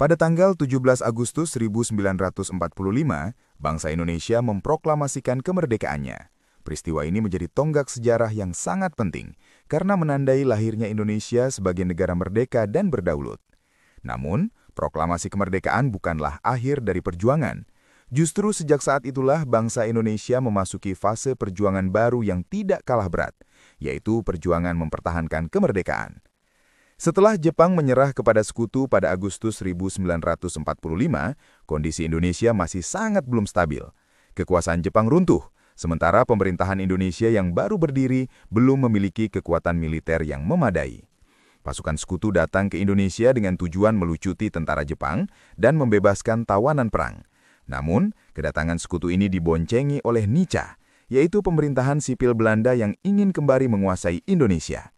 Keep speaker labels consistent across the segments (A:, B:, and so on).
A: Pada tanggal 17 Agustus 1945, bangsa Indonesia memproklamasikan kemerdekaannya. Peristiwa ini menjadi tonggak sejarah yang sangat penting karena menandai lahirnya Indonesia sebagai negara merdeka dan berdaulat. Namun, proklamasi kemerdekaan bukanlah akhir dari perjuangan. Justru sejak saat itulah bangsa Indonesia memasuki fase perjuangan baru yang tidak kalah berat, yaitu perjuangan mempertahankan kemerdekaan. Setelah Jepang menyerah kepada sekutu pada Agustus 1945, kondisi Indonesia masih sangat belum stabil. Kekuasaan Jepang runtuh, sementara pemerintahan Indonesia yang baru berdiri belum memiliki kekuatan militer yang memadai. Pasukan sekutu datang ke Indonesia dengan tujuan melucuti tentara Jepang dan membebaskan tawanan perang. Namun, kedatangan sekutu ini diboncengi oleh Nica, yaitu pemerintahan sipil Belanda yang ingin kembali menguasai Indonesia.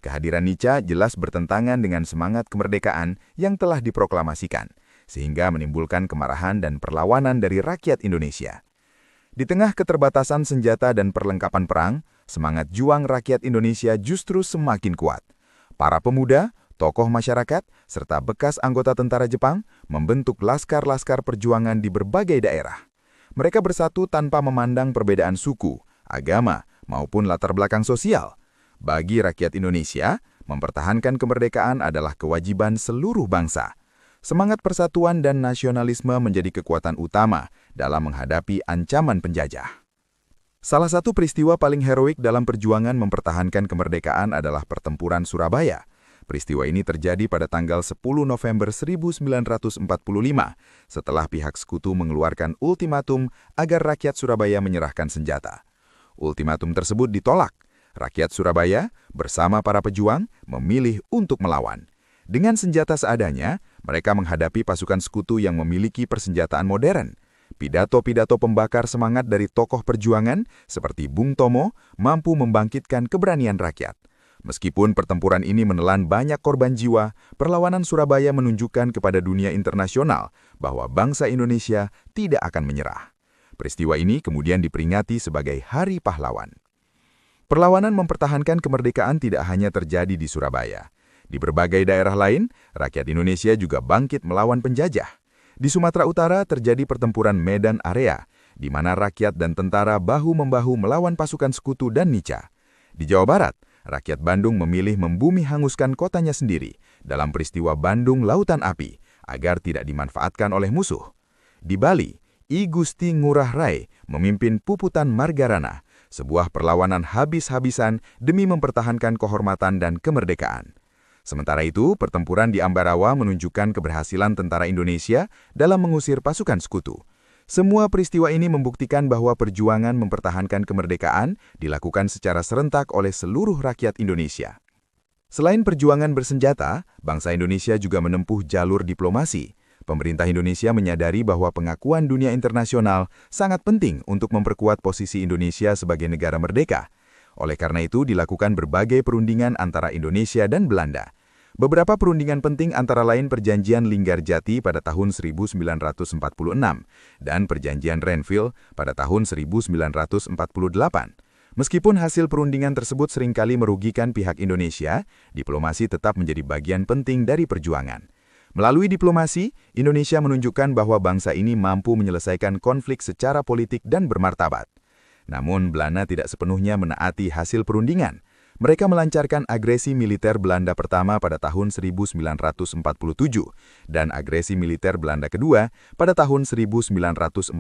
A: Kehadiran Nica jelas bertentangan dengan semangat kemerdekaan yang telah diproklamasikan, sehingga menimbulkan kemarahan dan perlawanan dari rakyat Indonesia. Di tengah keterbatasan senjata dan perlengkapan perang, semangat juang rakyat Indonesia justru semakin kuat. Para pemuda, tokoh masyarakat, serta bekas anggota tentara Jepang membentuk laskar-laskar perjuangan di berbagai daerah. Mereka bersatu tanpa memandang perbedaan suku, agama, maupun latar belakang sosial. Bagi rakyat Indonesia, mempertahankan kemerdekaan adalah kewajiban seluruh bangsa. Semangat persatuan dan nasionalisme menjadi kekuatan utama dalam menghadapi ancaman penjajah. Salah satu peristiwa paling heroik dalam perjuangan mempertahankan kemerdekaan adalah Pertempuran Surabaya. Peristiwa ini terjadi pada tanggal 10 November 1945, setelah pihak sekutu mengeluarkan ultimatum agar rakyat Surabaya menyerahkan senjata. Ultimatum tersebut ditolak. Rakyat Surabaya bersama para pejuang memilih untuk melawan. Dengan senjata seadanya, mereka menghadapi pasukan sekutu yang memiliki persenjataan modern. Pidato-pidato pembakar semangat dari tokoh perjuangan seperti Bung Tomo mampu membangkitkan keberanian rakyat. Meskipun pertempuran ini menelan banyak korban jiwa, perlawanan Surabaya menunjukkan kepada dunia internasional bahwa bangsa Indonesia tidak akan menyerah. Peristiwa ini kemudian diperingati sebagai Hari Pahlawan. Perlawanan mempertahankan kemerdekaan tidak hanya terjadi di Surabaya. Di berbagai daerah lain, rakyat Indonesia juga bangkit melawan penjajah. Di Sumatera Utara terjadi pertempuran Medan Area, di mana rakyat dan tentara bahu-membahu melawan pasukan sekutu dan Nica. Di Jawa Barat, rakyat Bandung memilih membumi hanguskan kotanya sendiri dalam peristiwa Bandung Lautan Api, agar tidak dimanfaatkan oleh musuh. Di Bali, I Gusti Ngurah Rai memimpin Puputan Margarana, sebuah perlawanan habis-habisan demi mempertahankan kehormatan dan kemerdekaan. Sementara itu, pertempuran di Ambarawa menunjukkan keberhasilan tentara Indonesia dalam mengusir pasukan sekutu. Semua peristiwa ini membuktikan bahwa perjuangan mempertahankan kemerdekaan dilakukan secara serentak oleh seluruh rakyat Indonesia. Selain perjuangan bersenjata, bangsa Indonesia juga menempuh jalur diplomasi. Pemerintah Indonesia menyadari bahwa pengakuan dunia internasional sangat penting untuk memperkuat posisi Indonesia sebagai negara merdeka. Oleh karena itu, dilakukan berbagai perundingan antara Indonesia dan Belanda. Beberapa perundingan penting antara lain Perjanjian Linggarjati pada tahun 1946 dan Perjanjian Renville pada tahun 1948. Meskipun hasil perundingan tersebut seringkali merugikan pihak Indonesia, diplomasi tetap menjadi bagian penting dari perjuangan. Melalui diplomasi, Indonesia menunjukkan bahwa bangsa ini mampu menyelesaikan konflik secara politik dan bermartabat. Namun, Belanda tidak sepenuhnya menaati hasil perundingan. Mereka melancarkan agresi militer Belanda pertama pada tahun 1947 dan agresi militer Belanda kedua pada tahun 1948.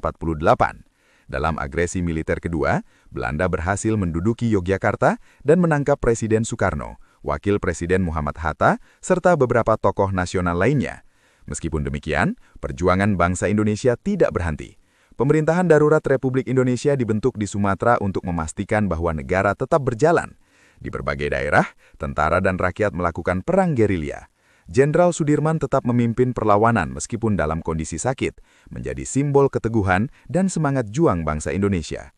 A: Dalam agresi militer kedua, Belanda berhasil menduduki Yogyakarta dan menangkap Presiden Soekarno, Wakil Presiden Muhammad Hatta, serta beberapa tokoh nasional lainnya. Meskipun demikian, perjuangan bangsa Indonesia tidak berhenti. Pemerintahan darurat Republik Indonesia dibentuk di Sumatera untuk memastikan bahwa negara tetap berjalan. Di berbagai daerah, tentara dan rakyat melakukan perang gerilya. Jenderal Sudirman tetap memimpin perlawanan meskipun dalam kondisi sakit, menjadi simbol keteguhan dan semangat juang bangsa Indonesia.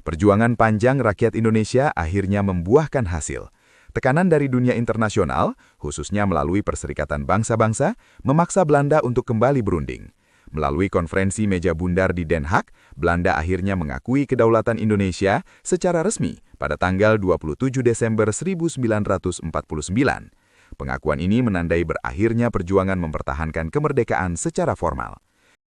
A: Perjuangan panjang rakyat Indonesia akhirnya membuahkan hasil. Tekanan dari dunia internasional, khususnya melalui Perserikatan Bangsa-Bangsa, memaksa Belanda untuk kembali berunding. Melalui konferensi meja bundar di Den Haag, Belanda akhirnya mengakui kedaulatan Indonesia secara resmi pada tanggal 27 Desember 1949. Pengakuan ini menandai berakhirnya perjuangan mempertahankan kemerdekaan secara formal.